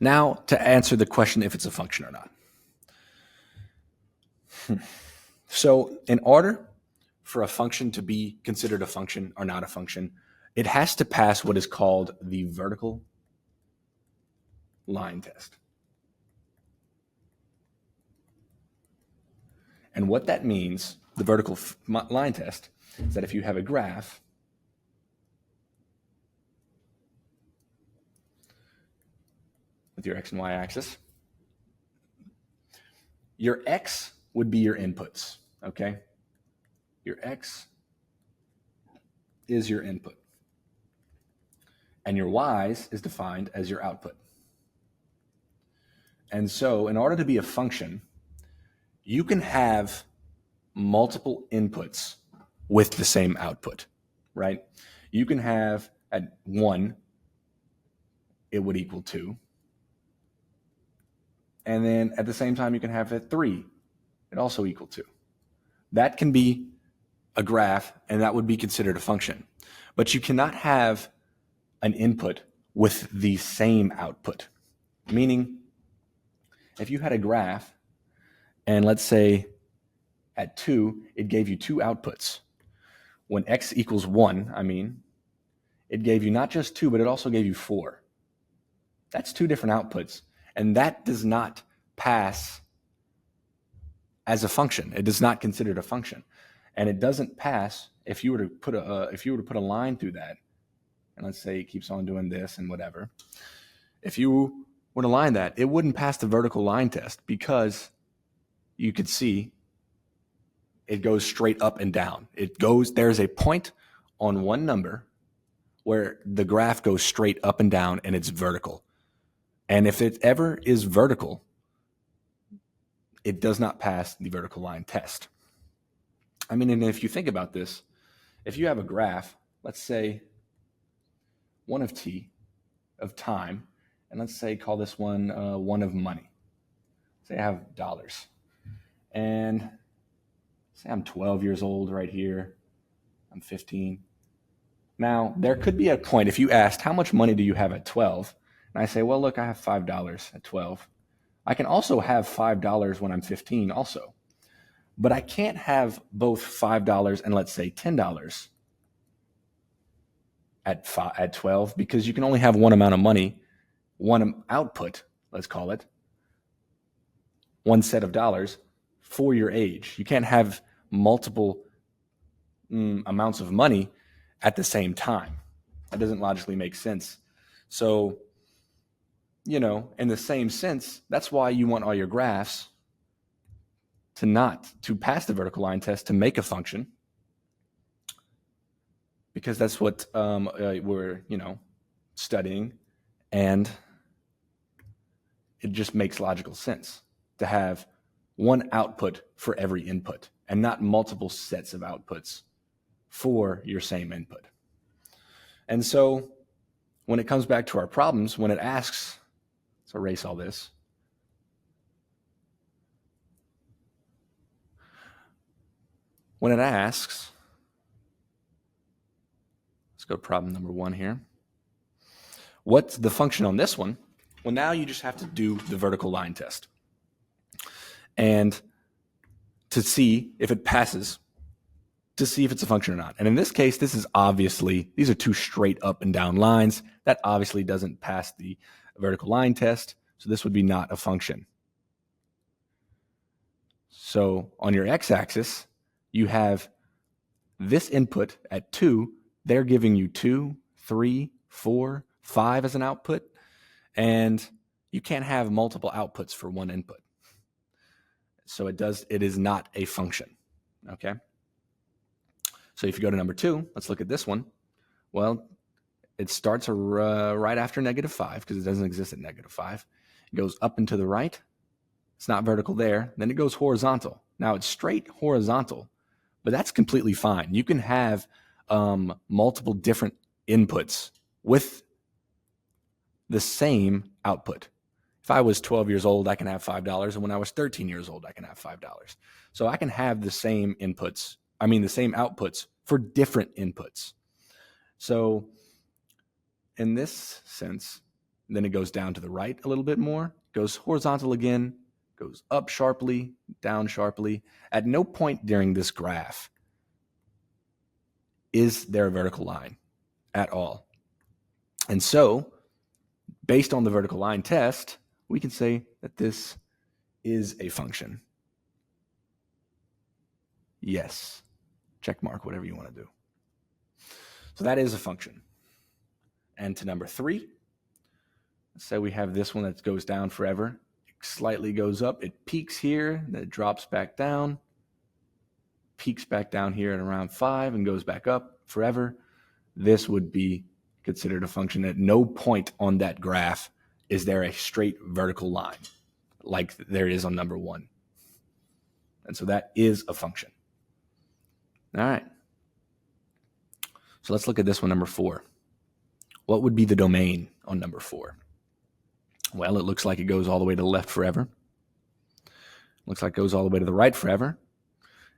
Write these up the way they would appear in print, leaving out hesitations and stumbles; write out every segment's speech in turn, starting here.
Now, to answer the question if it's a function or not. So in order for a function to be considered a function or not a function, it has to pass what is called the vertical line test. And what that means, the vertical line test, is that if you have a graph with your x and y axis, your x would be your inputs, okay? Your x is your input. And your y's is defined as your output. And so in order to be a function, you can have multiple inputs with the same output, right? You can have at 1, it would equal 2. And then at the same time, you can have at 3, it also equal 2. That can be a graph, and that would be considered a function. But you cannot have an input with the same output. Meaning, if you had a graph, and let's say at 2, it gave you 2 outputs. When x equals 1, it gave you not just 2, but it also gave you 4. That's 2 different outputs. And that does not pass as a function. It is not considered a function. And it doesn't pass if you were to put a line through that. And let's say it keeps on doing this and whatever. If you were to line that, it wouldn't pass the vertical line test because you could see it goes straight up and down. There's a point on one number where the graph goes straight up and down and it's vertical. And if it ever is vertical, it does not pass the vertical line test. And if you think about this, if you have a graph, let's say 1 of t, of time, and let's say call this one 1 of money. Say I have dollars. And say I'm 12 years old right here. I'm 15. Now, there could be a point, if you asked, how much money do you have at 12? And I say, well, look, I have $5 at 12. I can also have $5 when I'm 15 also. But I can't have both $5 and let's say $10 at 12 because you can only have one amount of money, one output, let's call it, one set of dollars for your age. You can't have multiple amounts of money at the same time. That doesn't logically make sense. So, in the same sense, that's why you want all your graphs to pass the vertical line test to make a function, because that's what we're studying, and it just makes logical sense to have one output for every input and not multiple sets of outputs for your same input. And so when it comes back to our problems, when it asks, let's erase all this. When it asks, let's go to problem number 1 here. What's the function on this one? Well, now you just have to do the vertical line test. And to see if it passes, to see if it's a function or not. And in this case, these are 2 straight up and down lines. That obviously doesn't pass the vertical line test. So this would be not a function. So on your x-axis, you have this input at 2. They're giving you 2, 3, 4, 5 as an output. And you can't have multiple outputs for one input. So it is not a function. Okay. So if you go to number 2, let's look at this one. Well, it starts right after -5 because it doesn't exist at -5. It goes up and to the right. It's not vertical there. Then it goes horizontal. Now it's straight horizontal, but that's completely fine. You can have multiple different inputs with the same output. If I was 12 years old, I can have $5. And when I was 13 years old, I can have $5. So I can have the same the same outputs for different inputs. So in this sense, then it goes down to the right a little bit more, goes horizontal again, goes up sharply, down sharply. At no point during this graph is there a vertical line at all. And so, based on the vertical line test, we can say that this is a function. Yes. Check mark, whatever you want to do. So that is a function. And to number 3, let's say we have this one that goes down forever. It slightly goes up. It peaks here, then it drops back down, peaks back down here at around 5 and goes back up forever. This would be considered a function. At no point on that graph is there a straight vertical line like there is on number 1. And so that is a function. All right. So let's look at this one, number 4. What would be the domain on number 4? Well, it looks like it goes all the way to the left forever. Looks like it goes all the way to the right forever.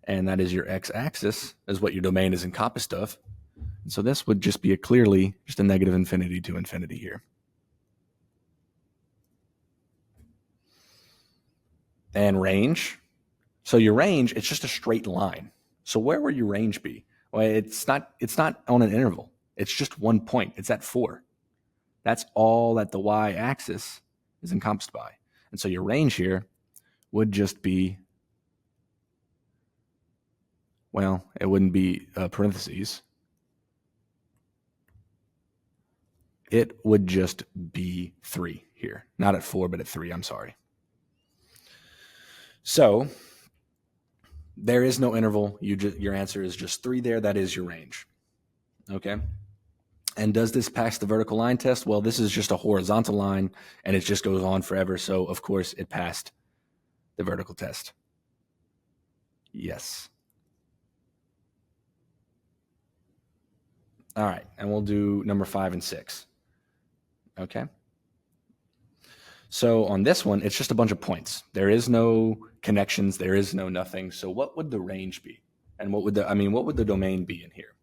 And that is your x-axis, is what your domain is encompassed of. And so this would just be clearly just a negative infinity to infinity here. And range. So your range, it's just a straight line. So where would your range be? Well, it's not on an interval. It's just 1 point. It's at 4. That's all that the y-axis is encompassed by. And so your range here would just be, well, it wouldn't be parentheses. It would just be 3 here. Not at 4, but at 3, I'm sorry. So there is no interval. Your answer is just 3 there. That is your range. Okay. And does this pass the vertical line test? Well, this is just a horizontal line, and it just goes on forever. So, of course, it passed the vertical test. Yes. All right. And we'll do number 5 and 6. Okay. So on this one, it's just a bunch of points. There is no connections. There is no nothing. So what would the range be? And what would the domain be in here?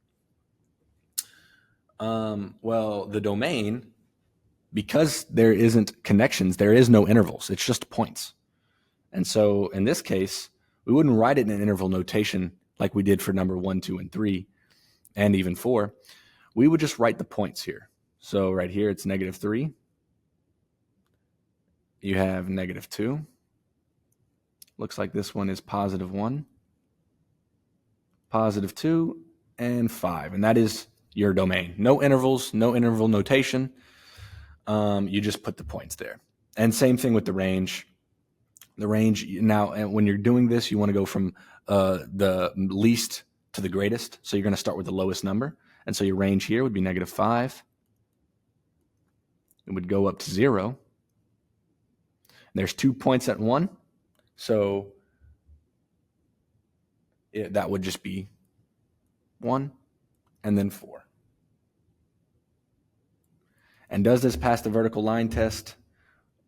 Well, the domain, because there isn't connections, there is no intervals. It's just points. And so in this case, we wouldn't write it in an interval notation like we did for number 1, 2, and 3, and even 4. We would just write the points here. So right here, it's -3. You have -2. Looks like this one is +1, +2, and 5. And that is your domain. No intervals, no interval notation. You just put the points there. And same thing with the range. The range, now, when you're doing this, you want to go from the least to the greatest. So you're going to start with the lowest number. And so your range here would be -5. It would go up to 0. There's 2 points at 1. So that would just be 1 and then 4. And does this pass the vertical line test?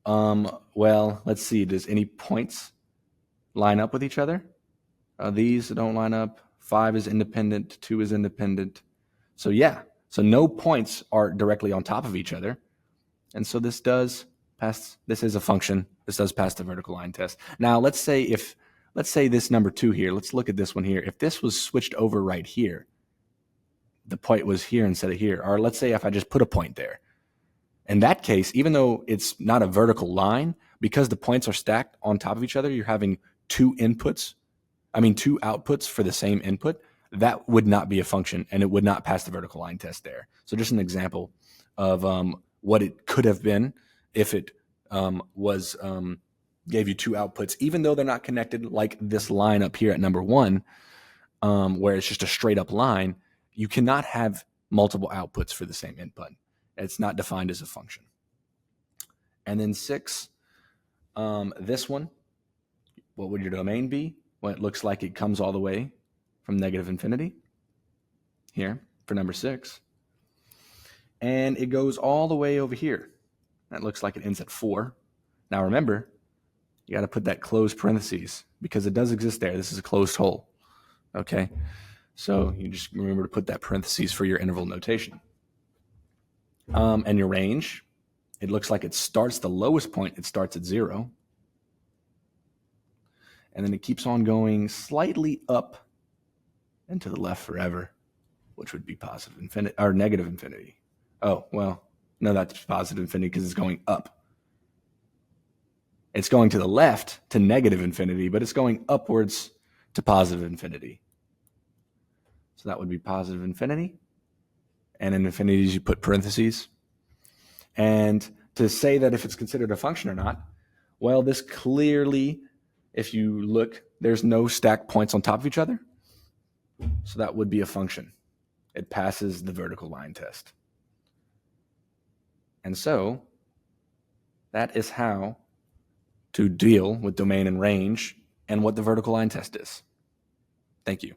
Well, let's see. Does any points line up with each other? These don't line up. 5 is independent. 2 is independent. So yeah. So no points are directly on top of each other. And so this does pass. This is a function. This does pass the vertical line test. Now, let's say this number 2 here. Let's look at this one here. If this was switched over right here, the point was here instead of here. Or let's say if I just put a point there. In that case, even though it's not a vertical line, because the points are stacked on top of each other, you're having two outputs for the same input. That would not be a function, and it would not pass the vertical line test there. So just an example of what it could have been if it gave you 2 outputs, even though they're not connected, like this line up here at number 1, where it's just a straight up line. You cannot have multiple outputs for the same input. It's not defined as a function. And then 6, this one, what would your domain be? Well, it looks like it comes all the way from -infinity here for number 6. And it goes all the way over here. That looks like it ends at 4. Now remember, you got to put that closed parentheses because it does exist there. This is a closed hole. Okay? So you just remember to put that parentheses for your interval notation. And your range it looks like it starts the lowest point. It starts at 0. And then it keeps on going slightly up and to the left forever, which would be positive infinity or negative infinity. Oh, well, no, that's positive infinity because it's going up. It's going to the left to negative infinity, but it's going upwards to positive infinity. So that would be positive infinity. And in infinities, you put parentheses. And to say that if it's considered a function or not, well, this clearly, if you look, there's no stacked points on top of each other. So that would be a function. It passes the vertical line test. And so that is how to deal with domain and range and what the vertical line test is. Thank you.